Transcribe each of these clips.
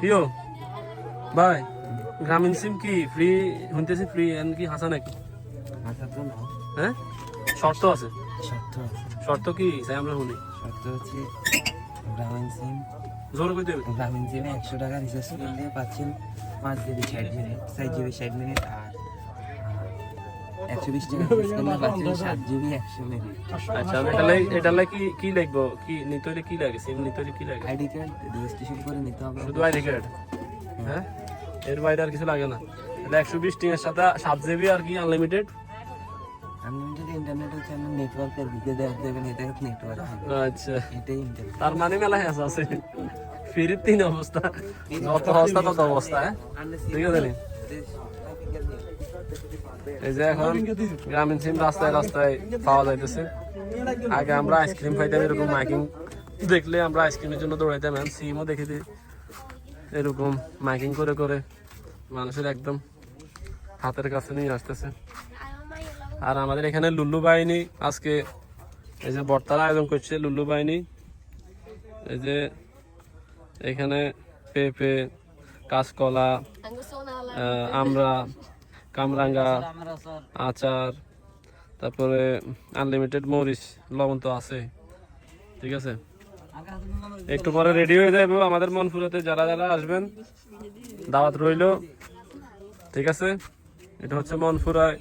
কিও ভাই গ্রামীণ সিম কি ফ্রি শুনতেছি ফ্রি এন কি হাসা নাকি আচ্ছা তো না হ্যাঁ শর্ত আছে সত্য শর্ত কি তাই আমরা শুনি সত্য হচ্ছে গ্রামীণ সিম জোর করে দেবে গ্রামীণ সিমে 100 টাকা রিচার্জ করলে পাচ্ছেন 5 জিবি 60 মিনিট 4 জিবি 60 মিনিট আর 120 টাকা রিচার্জ করলে পাচ্ছেন 7 জিবি 100 মিনিট। আচ্ছা এটা লাই কি কি লাগবো কি নিতে হলে কি লাগে সিম নিতে হলে কি লাগে আইডি কার্ড রেজিস্ট্রেশন করে নিতে হবে। শুধু আইডি কার্ড হ্যাঁ এর বাইরে আর কিছু লাগে না এটা 120 টাকার সাথে 7 জিবি আর কি আনলিমিটেড আনলিমিটেড ইন্টারনেট হচ্ছে আপনার নেটওয়ার্কের ভিতরে দেবেন, এটা হচ্ছে নেটওয়ার্ক। আচ্ছা এটাই ইন্টারনেট। তার মানে মেলায় আছে ফ্রির তিন অবস্থা যত অবস্থা তত অবস্থা হ্যাঁ ঠিক আছে নি? এই যে এখন গ্রামীণ সিম রাস্তায় রাস্তায় পাওয়া যাইতেছে আগে আমরা আইসক্রিম খাইতাম এরকম মাইকিং দেখলে আমরা আইসক্রিমের জন্য দৌড়াইতাম সিমও দেখে দিই এরকম মাইকিং করে করে মানুষের একদম হাতের কাছে নিয়ে আসতেছে। আর আমাদের এখানে লুল্লু বাহিনী আজকে এই যে বর্তার আয়োজন করছে লুল্লু বাহিনী এই যে এখানে পেঁপে কাঁচকলা আমরা কামরাঙ্গা আচার তারপরে আনলিমিটেড মরিচ লবণ তো আছে ঠিক আছে একটু পরে রেডি হয়ে যাবো আমাদের মনপুরাতে যারা যারা আসবেন দাওয়াত রইল ঠিক আছে এটা হচ্ছে মনপুরায়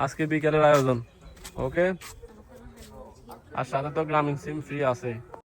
আজকে বিকেলের আয়োজন ওকে আর সাথে তো গ্রামীণ সিম ফ্রি আছে।